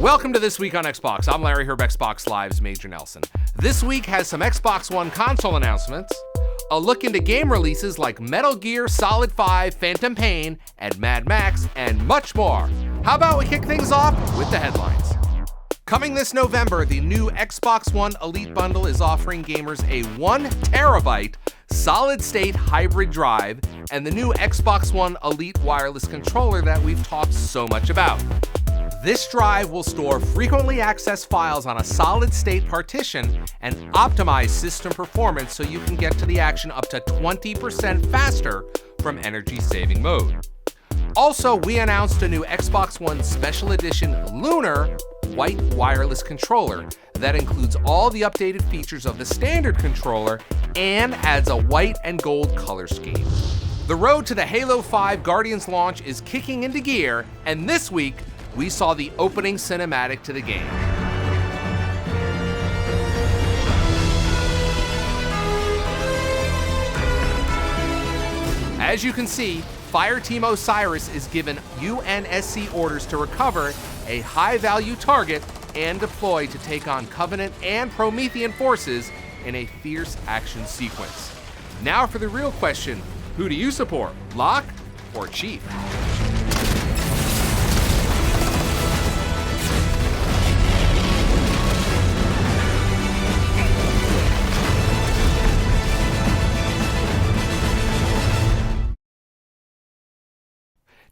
Welcome to This Week on Xbox. I'm Larry Herb, Xbox Live's Major Nelson. This week has some Xbox One console announcements, a look into game releases like Metal Gear Solid 5 Phantom Pain and Mad Max, and much more. How about we kick things off with the headlines? Coming this November, the new Xbox One Elite Bundle is offering gamers a 1 terabyte solid-state hybrid drive and the new Xbox One Elite wireless controller that we've talked so much about. This drive will store frequently accessed files on a solid-state partition and optimize system performance so you can get to the action up to 20% faster from energy-saving mode. Also, we announced a new Xbox One Special Edition Lunar white wireless controller that includes all the updated features of the standard controller and adds a white and gold color scheme. The road to the Halo 5 Guardians launch is kicking into gear, and this week, we saw the opening cinematic to the game. As you can see, Fireteam Osiris is given UNSC orders to recover a high-value target and deploy to take on Covenant and Promethean forces in a fierce action sequence. Now for the real question, who do you support, Locke or Chief?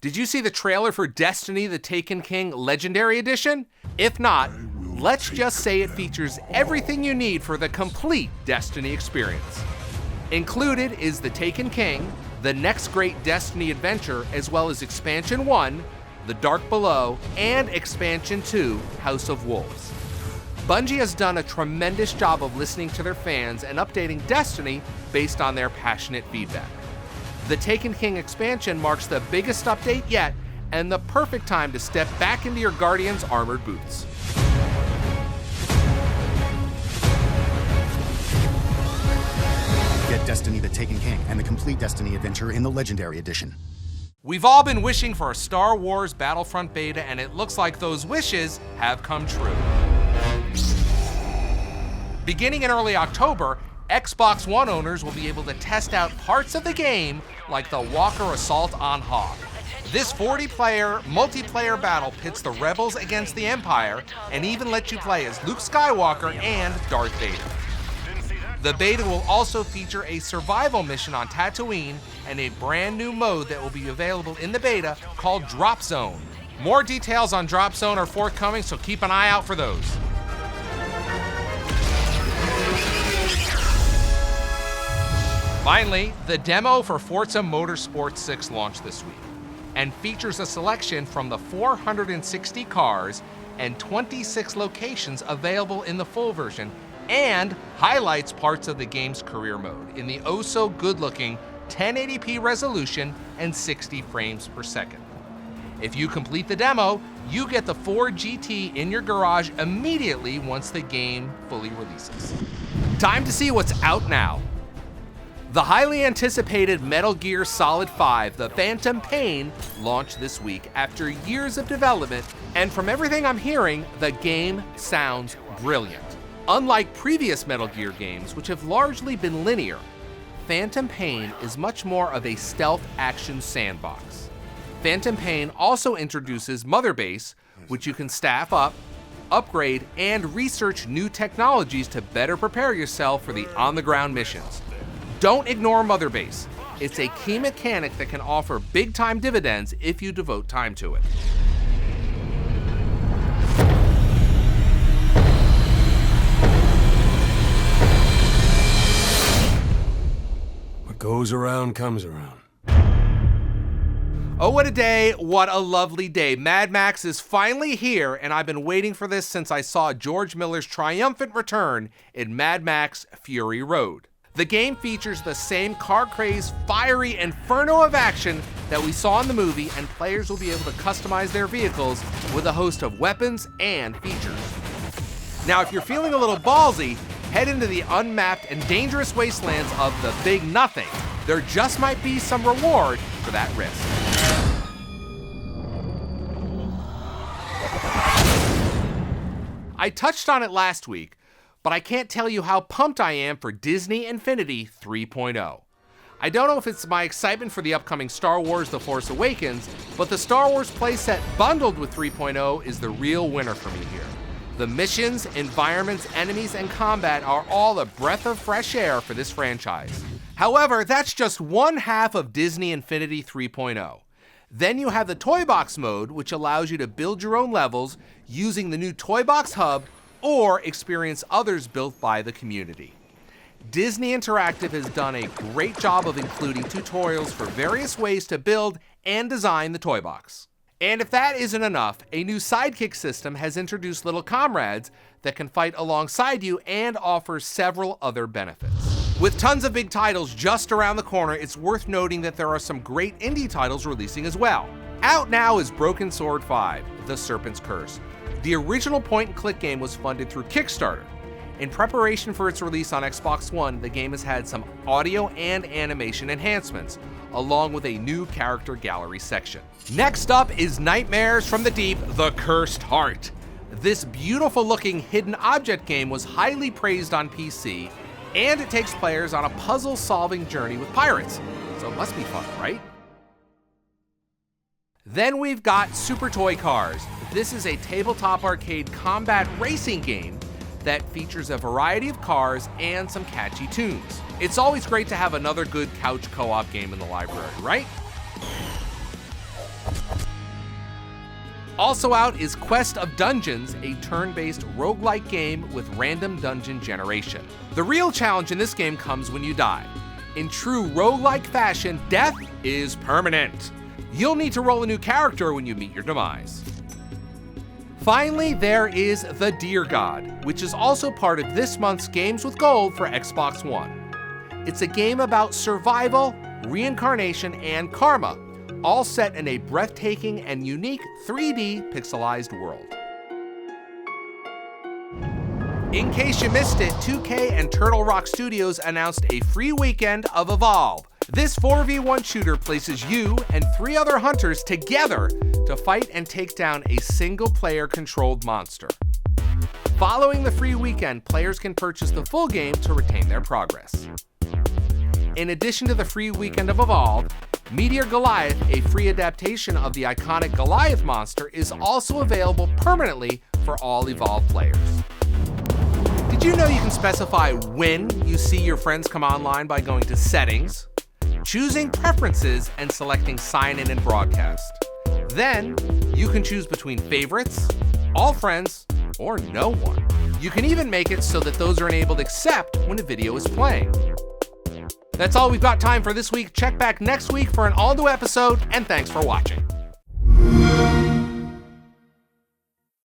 Did you see the trailer for Destiny: The Taken King Legendary Edition? If not, let's just say it features everything you need for the complete Destiny experience. Included is The Taken King, the next great Destiny adventure, as well as Expansion 1, The Dark Below, and Expansion 2, House of Wolves. Bungie has done a tremendous job of listening to their fans and updating Destiny based on their passionate feedback. The Taken King expansion marks the biggest update yet and the perfect time to step back into your Guardian's armored boots. Get Destiny: The Taken King and the complete Destiny adventure in the Legendary Edition. We've all been wishing for a Star Wars Battlefront beta, and it looks like those wishes have come true. Beginning in early October, Xbox One owners will be able to test out parts of the game like the Walker Assault on Hoth. This 40-player multiplayer battle pits the Rebels against the Empire and even lets you play as Luke Skywalker and Darth Vader. The beta will also feature a survival mission on Tatooine and a brand new mode that will be available in the beta called Drop Zone. More details on Drop Zone are forthcoming, so keep an eye out for those. Finally, the demo for Forza Motorsport 6 launched this week and features a selection from the 460 cars and 26 locations available in the full version, and highlights parts of the game's career mode in the oh-so-good-looking 1080p resolution and 60 frames per second. If you complete the demo, you get the Ford GT in your garage immediately once the game fully releases. Time to see what's out now. The highly anticipated Metal Gear Solid 5, The Phantom Pain, launched this week after years of development, and from everything I'm hearing, the game sounds brilliant. Unlike previous Metal Gear games, which have largely been linear, Phantom Pain is much more of a stealth action sandbox. Phantom Pain also introduces Mother Base, which you can staff up, upgrade, and research new technologies to better prepare yourself for the on-the-ground missions. Don't ignore Mother Base. It's a key mechanic that can offer big-time dividends if you devote time to it. What goes around comes around. Oh, what a day, what a lovely day. Mad Max is finally here, and I've been waiting for this since I saw George Miller's triumphant return in Mad Max Fury Road. The game features the same car-crazed, fiery inferno of action that we saw in the movie, and players will be able to customize their vehicles with a host of weapons and features. Now, if you're feeling a little ballsy, head into the unmapped and dangerous wastelands of the Big Nothing. There just might be some reward for that risk. I touched on it last week, but I can't tell you how pumped I am for Disney Infinity 3.0. I don't know if it's my excitement for the upcoming Star Wars The Force Awakens, but the Star Wars playset bundled with 3.0 is the real winner for me here. The missions, environments, enemies, and combat are all a breath of fresh air for this franchise. However, that's just one half of Disney Infinity 3.0. Then you have the Toy Box mode, which allows you to build your own levels using the new Toy Box Hub or experience others built by the community. Disney Interactive has done a great job of including tutorials for various ways to build and design the Toy Box. And if that isn't enough, a new sidekick system has introduced little comrades that can fight alongside you and offers several other benefits. With tons of big titles just around the corner, it's worth noting that there are some great indie titles releasing as well. Out now is Broken Sword 5, The Serpent's Curse. The original point-and-click game was funded through Kickstarter. In preparation for its release on Xbox One, the game has had some audio and animation enhancements, along with a new character gallery section. Next up is Nightmares from the Deep: The Cursed Heart. This beautiful-looking hidden object game was highly praised on PC, and it takes players on a puzzle-solving journey with pirates, so it must be fun, right? Then we've got Super Toy Cars. This is a tabletop arcade combat racing game that features a variety of cars and some catchy tunes. It's always great to have another good couch co-op game in the library, right? Also out is Quest of Dungeons, a turn-based roguelike game with random dungeon generation. The real challenge in this game comes when you die. In true roguelike fashion, death is permanent. You'll need to roll a new character when you meet your demise. Finally, there is The Deer God, which is also part of this month's Games with Gold for Xbox One. It's a game about survival, reincarnation, and karma, all set in a breathtaking and unique 3D pixelized world. In case you missed it, 2K and Turtle Rock Studios announced a free weekend of Evolve. This 4v1 shooter places you and 3 other hunters together to fight and take down a single-player controlled monster. Following the free weekend, players can purchase the full game to retain their progress. In addition to the free weekend of Evolve, Meteor Goliath, a free adaptation of the iconic Goliath monster, is also available permanently for all Evolve players. Did you know you can specify when you see your friends come online by going to Settings, choosing Preferences, and selecting Sign In and Broadcast? Then, you can choose between favorites, all friends, or no one. You can even make it so that those are enabled except when a video is playing. That's all we've got time for this week. Check back next week for an all-new episode, and thanks for watching.